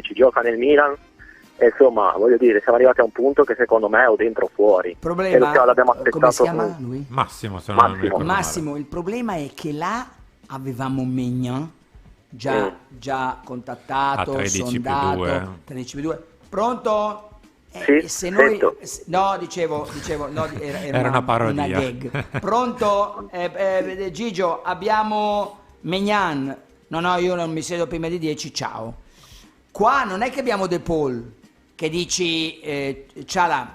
ci gioca nel Milan, e insomma, voglio dire, siamo arrivati a un punto che secondo me è o dentro o fuori. Problema, l'abbiamo aspettato. come si chiama lui? Massimo, se non mi ricordo male. Massimo, il problema è che là avevamo Maignan già contattato, A 13 più sondato, 2. 13 più 2. Pronto? Sì, Se noi, sento. no, dicevo, no, Era una parodia. una gag. Pronto? Gigio, abbiamo Maignan. No, io non mi siedo prima di 10, ciao. Qua non è che abbiamo De Paul, che dici, ciala.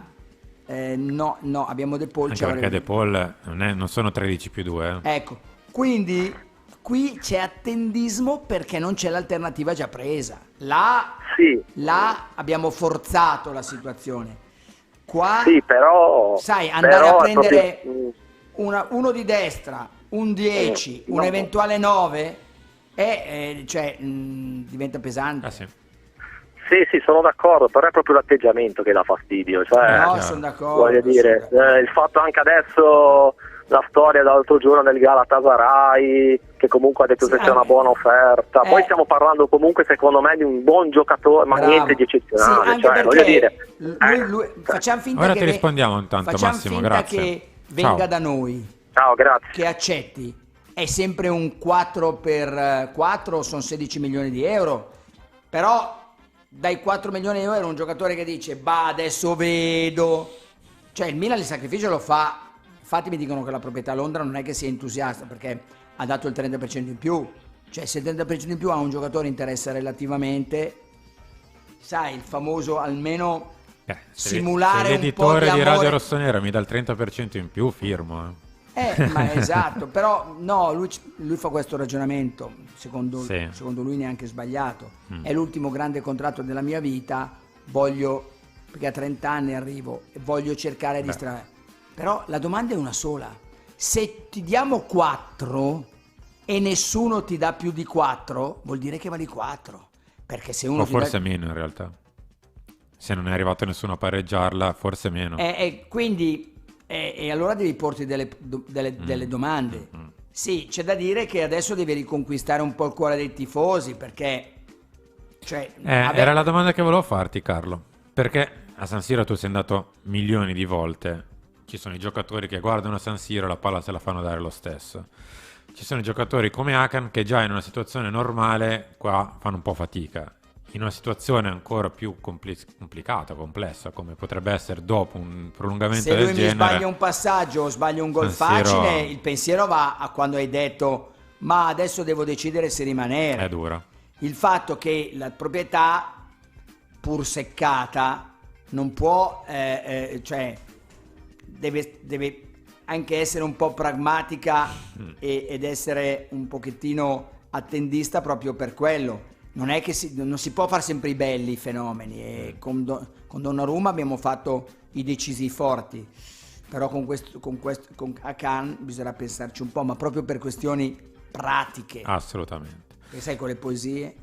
No, abbiamo De Paul. Anche perché De Paul non sono 13 più 2. Ecco, quindi qui c'è attendismo perché non c'è l'alternativa già presa. Là abbiamo forzato la situazione. Qua, Sì, però... sai, andare però a prendere proprio... uno di destra, un 10, un no. eventuale 9, diventa pesante. Sì. Sì, sono d'accordo, però è proprio l'atteggiamento che dà fastidio. Cioè, No, sono d'accordo. voglio dire, il fatto anche adesso, la storia dall'altro giorno del Galatasaray, che comunque ha detto che c'è una buona offerta. Poi stiamo parlando comunque, secondo me, di un buon giocatore, ma niente di eccezionale. Sì, anche cioè, voglio dire, lui, facciamo finta Ora che ti rispondiamo intanto, facciamo Massimo, finta grazie. che venga Ciao. da noi, ciao, grazie. che accetti. È sempre un 4 per 4, sono 16 milioni di euro. Però dai 4 milioni di euro un giocatore che dice adesso vedo, cioè il Milan il sacrificio lo fa. Infatti mi dicono che la proprietà a Londra non è che sia entusiasta perché ha dato il 30% in più, cioè se il 30% in più a un giocatore interessa relativamente, sai, il famoso almeno simulare se un po' l'editore di Radio amore. Rossonera mi dà il 30% in più, firmo. Ma esatto, però no, lui fa questo ragionamento, secondo lui neanche sbagliato. È l'ultimo grande contratto della mia vita, perché a 30 anni arrivo e voglio cercare di estrarre. Però la domanda è una sola: se ti diamo 4 e nessuno ti dà più di 4, vuol dire che vali 4. Perché se uno O forse meno in realtà. Se non è arrivato nessuno a pareggiarla, forse meno. Quindi e allora devi porti delle domande. Sì, c'è da dire che adesso devi riconquistare un po' il cuore dei tifosi, perché era la domanda che volevo farti, Carlo, perché a San Siro tu sei andato milioni di volte. Ci sono i giocatori che guardano San Siro, la palla se la fanno dare lo stesso. Ci sono i giocatori come Hakan che già in una situazione normale qua fanno un po' fatica. In una situazione ancora più complicata, complessa, come potrebbe essere dopo un prolungamento del genere. Se lui mi sbaglia un passaggio o sbaglia un gol facile, il pensiero va a quando hai detto ma adesso devo decidere se rimanere. È dura. Il fatto che la proprietà, pur seccata, non può, deve anche essere un po' pragmatica ed essere un pochettino attendista proprio per quello. Non è che non si può fare sempre i belli fenomeni, e con Donnarumma abbiamo fatto i decisi forti, però con Hakan bisogna pensarci un po', ma proprio per questioni pratiche. Assolutamente. E sai, con le poesie.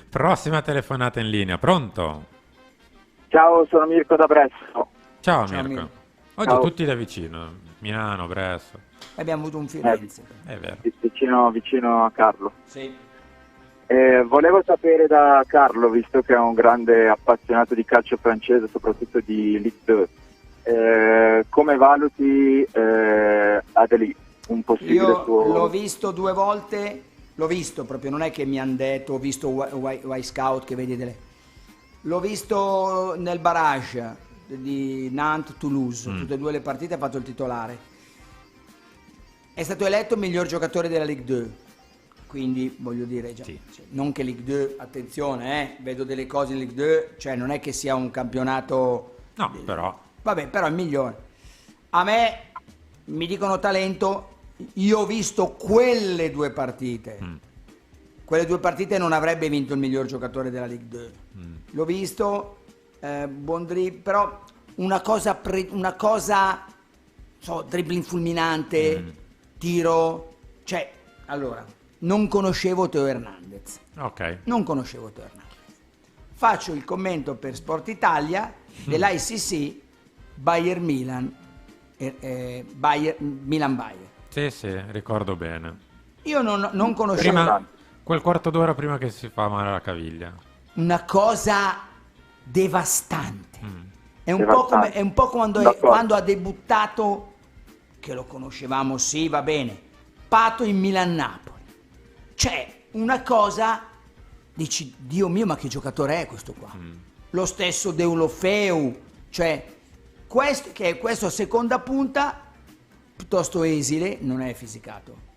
Prossima telefonata in linea, pronto? Ciao, sono Mirko da Bresso. Ciao Mirko. Oggi Ciao. tutti da vicino, Milano, Bresso. Abbiamo avuto un Firenze. È vero. Vicino a Carlo. Sì. Volevo sapere da Carlo, visto che è un grande appassionato di calcio francese, soprattutto di Ligue 2, come valuti Adeli, un possibile Io suo... l'ho visto 2 volte, l'ho visto proprio, non è che mi hanno detto, ho visto Y Scout che vedi l'ho visto nel barrage di Nantes-Toulouse, tutte e 2 le partite ha fatto il titolare. È stato eletto miglior giocatore della Ligue 2. Quindi voglio dire, non che Ligue 2, attenzione, vedo delle cose in Ligue 2, cioè non è che sia un campionato... No, però... Vabbè, però è il migliore. A me mi dicono talento, io ho visto quelle 2 partite. Quelle 2 partite non avrebbe vinto il miglior giocatore della Ligue 2. L'ho visto, buon però una cosa, dribbling fulminante, tiro, cioè, allora... Non conoscevo Teo Hernandez. Ok. Non conoscevo Teo Hernandez. Faccio il commento per Sport Italia dell'ICC Bayern Milan, Milan Bayern. Sì, ricordo bene. Io non conoscevo. quel quarto d'ora prima che si fa male alla caviglia. Una cosa devastante. È un Devastante. po' quando quando ha debuttato, che lo conoscevamo, sì, va bene, Pato in Milan-Napoli. Cioè, una cosa, dici, Dio mio, ma che giocatore è questo qua? Lo stesso Deulofeu, cioè, questo a seconda punta, piuttosto esile, non è fisicato.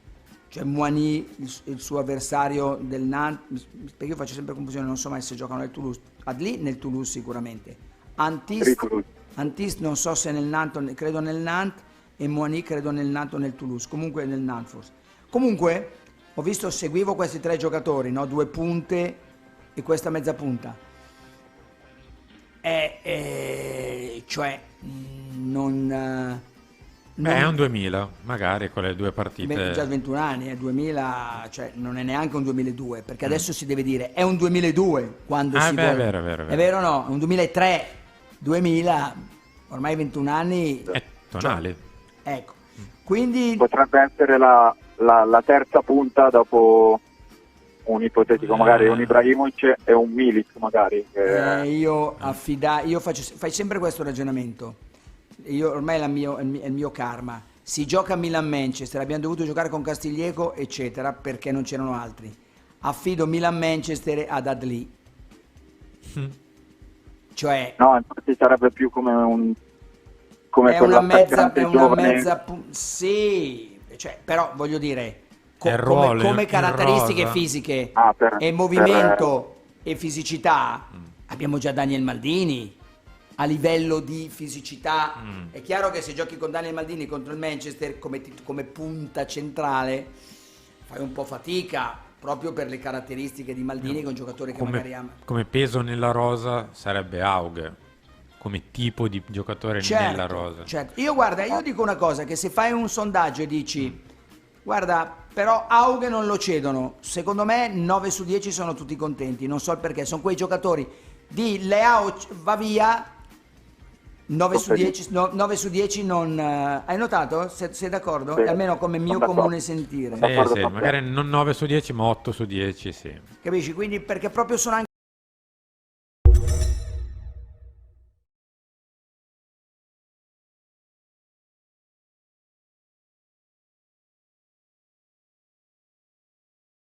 Cioè Moigny, il suo avversario del Nantes, perché io faccio sempre confusione, non so mai se giocano nel Toulouse, Adli nel Toulouse sicuramente, Antist non so se nel Nantes, credo nel Nantes, e Moigny credo nel Nantes o nel Toulouse, comunque nel Nantes forse. Comunque ho visto, seguivo questi tre giocatori, no? 2 punte e questa mezza punta. Cioè non... Beh, è un 2000, magari con le 2 partite. Già 21 anni, 2000, cioè non è neanche un 2002, perché adesso si deve dire è un 2002 quando si vuole. È vero, è vero. È vero o no? È un 2003, 2000, ormai 21 anni. Tonali. Cioè, ecco, quindi... Potrebbe essere la terza punta dopo un ipotetico, magari un Ibrahimovic e un Milik, magari. Fai sempre questo ragionamento. Io ormai è il mio karma. Si gioca a Milan-Manchester, abbiamo dovuto giocare con Castiglieco, eccetera, perché non c'erano altri. Affido Milan-Manchester ad Adli. Cioè... No, infatti sarebbe più come è una mezza, giovane. Sì, cioè, però voglio dire, come il caratteristiche rosa. fisiche Per movimento e fisicità, abbiamo già Daniel Maldini. A livello di fisicità, è chiaro che se giochi con Daniel Maldini contro il Manchester come punta centrale fai un po' fatica, proprio per le caratteristiche di Maldini, che è un giocatore che magari ama. Come peso nella rosa sarebbe Auge, come tipo di giocatore nella rosa. Certo, io dico una cosa, che se fai un sondaggio e dici, guarda, però Auge non lo cedono, secondo me 9 su 10 sono tutti contenti, non so il perché, sono quei giocatori di Leao va via, 9 su 10 non... hai notato? Sei d'accordo? Sì. Almeno come mio comune sentire. Sì, magari non 9 su 10 ma 8 su 10, sì. Capisci? Quindi perché proprio sono anche